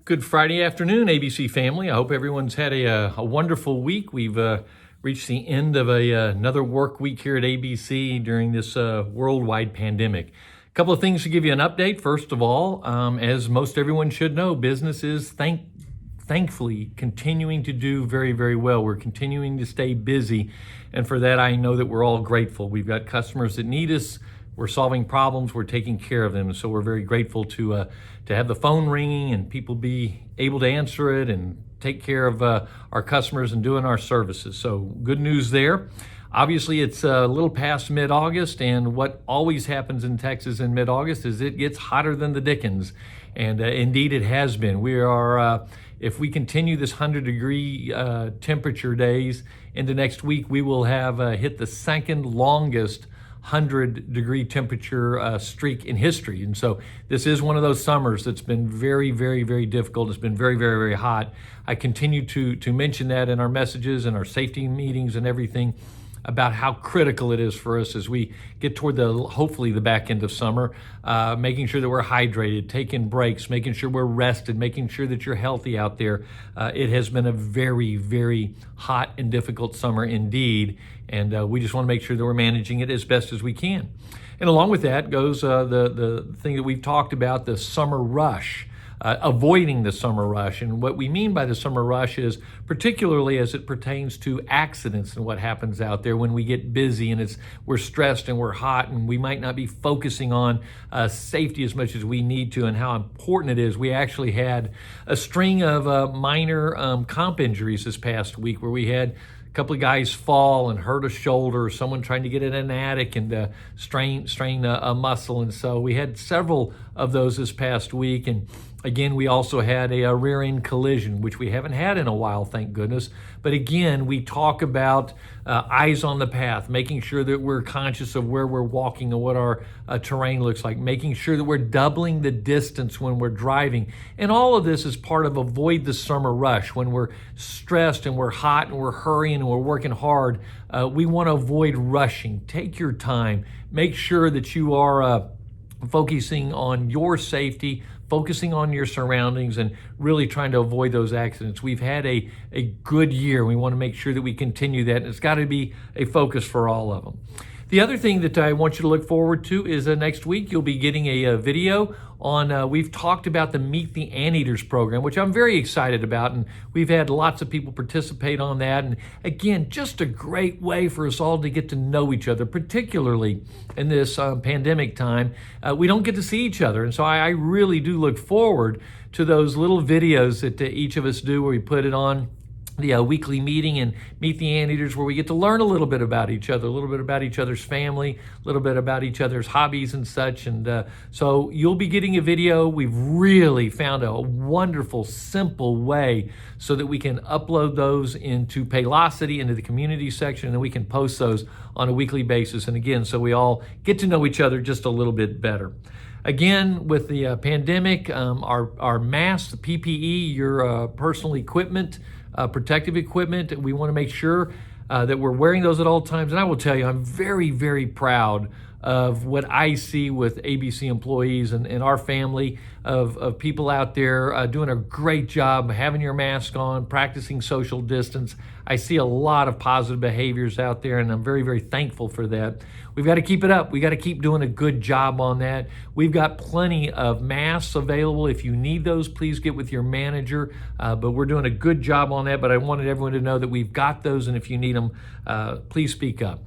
Good Friday afternoon, ABC family. I hope everyone's had a wonderful week. We've reached the end of another work week here at ABC during this worldwide pandemic. A couple of things to give you an update. First of all, as most everyone should know, business is thankfully continuing to do very, very well. We're continuing to stay busy, and for that I know that we're all grateful. We've got customers that need us. We're solving problems, we're taking care of them, and so we're very grateful to have the phone ringing and people be able to answer it and take care of our customers and doing our services. So good news there. Obviously, it's a little past mid-August, and what always happens in Texas in mid-August is it gets hotter than the dickens, and indeed it has been. We are, if we continue this 100-degree temperature days into next week, we will have hit the second longest 100-degree temperature streak in history. And so this is one of those summers that's been very, very, very difficult. It's been very, very, very hot. I continue to mention that in our messages and our safety meetings and everything about how critical it is for us as we get toward hopefully the back end of summer, making sure that we're hydrated, taking breaks, making sure we're rested, making sure that you're healthy out there. It has been a very, very hot and difficult summer indeed, and we just want to make sure that we're managing it as best as we can. And along with that goes the thing that we've talked about, the summer rush. Avoiding the summer rush. And what we mean by the summer rush is particularly as it pertains to accidents and what happens out there when we get busy and we're stressed and we're hot and we might not be focusing on safety as much as we need to and how important it is. We actually had a string of minor comp injuries this past week where we had a couple of guys fall and hurt a shoulder, someone trying to get in an attic and strain a muscle. And so we had several of those this past week. And again, we also had a rear end collision, which we haven't had in a while, thank goodness. But again, we talk about eyes on the path, making sure that we're conscious of where we're walking and what our terrain looks like, making sure that we're doubling the distance when we're driving. And all of this is part of avoid the summer rush. When we're stressed and we're hot and we're hurrying and we're working hard, we want to avoid rushing. Take your time. Make sure that you are focusing on your safety, focusing on your surroundings, and really trying to avoid those accidents. We've had a good year. We want to make sure that we continue that, and it's got to be a focus for all of them. The other thing that I want you to look forward to is next week you'll be getting a video on, we've talked about the Meet the Anteaters program, which I'm very excited about, and we've had lots of people participate on that. And again, just a great way for us all to get to know each other, particularly in this pandemic time. We don't get to see each other, and so I really do look forward to those little videos that each of us do where we put it on the weekly meeting and Meet the Anteaters, where we get to learn a little bit about each other, a little bit about each other's family, a little bit about each other's hobbies and such. And so you'll be getting a video. We've really found a wonderful, simple way so that we can upload those into Paylocity, into the community section, and then we can post those on a weekly basis. And again, so we all get to know each other just a little bit better. Again, with the pandemic, our masks, the PPE, your personal equipment, protective equipment, we want to make sure that we're wearing those at all times. And I will tell you, I'm very, very proud of what I see with ABC employees and our family of people out there doing a great job, having your mask on, practicing social distance. I see a lot of positive behaviors out there, and I'm very, very thankful for that. We've got to keep it up. We got to keep doing a good job on that. We've got plenty of masks available. If you need those, please get with your manager. But we're doing a good job on that. But I wanted everyone to know that we've got those, and if you need them, please speak up.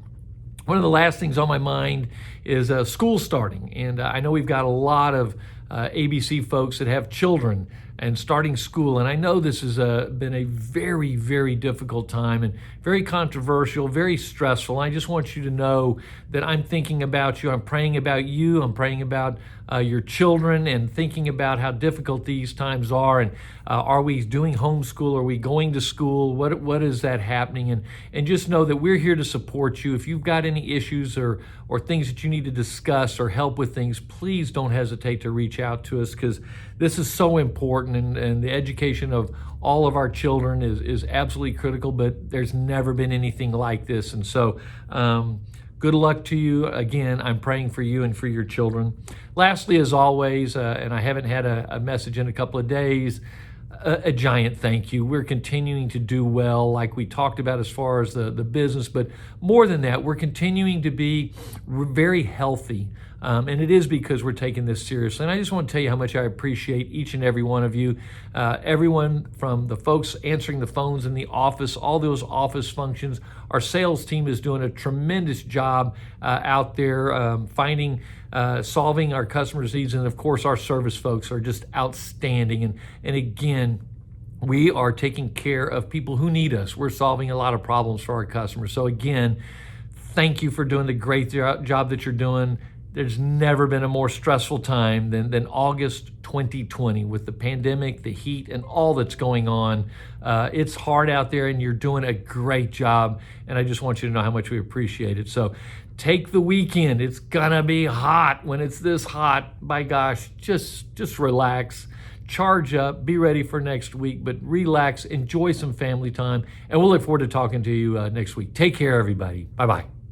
One of the last things on my mind is school starting. And I know we've got a lot of ABC folks that have children and starting school. And I know this has been a very, very difficult time and very controversial, very stressful. I just want you to know that I'm thinking about you. I'm praying about you. I'm praying about your children and thinking about how difficult these times are. And are we doing homeschool? Are we going to school? What is that happening? And just know that we're here to support you. If you've got any issues or things that you need to discuss or help with things, please don't hesitate to reach out to us, because this is so important, and the education of all of our children is absolutely critical, but there's never been anything like this. And so Good luck to you. Again, I'm praying for you and for your children. Lastly, as always, and I haven't had a message in a couple of days, a giant thank you. We're continuing to do well, like we talked about as far as the business, but more than that, we're continuing to be very healthy. And it is because we're taking this seriously. And I just want to tell you how much I appreciate each and every one of you. Everyone from the folks answering the phones in the office, all those office functions. Our sales team is doing a tremendous job out there finding, solving our customers' needs. And of course, our service folks are just outstanding. And again, we are taking care of people who need us. We're solving a lot of problems for our customers. So again, thank you for doing the great job that you're doing. There's never been a more stressful time than August 2020 with the pandemic, the heat, and all that's going on. It's hard out there, and you're doing a great job, and I just want you to know how much we appreciate it. So take the weekend. It's gonna be hot. When it's this hot, by gosh, just relax, charge up, be ready for next week, but relax, enjoy some family time, and we'll look forward to talking to you next week. Take care, everybody. Bye-bye.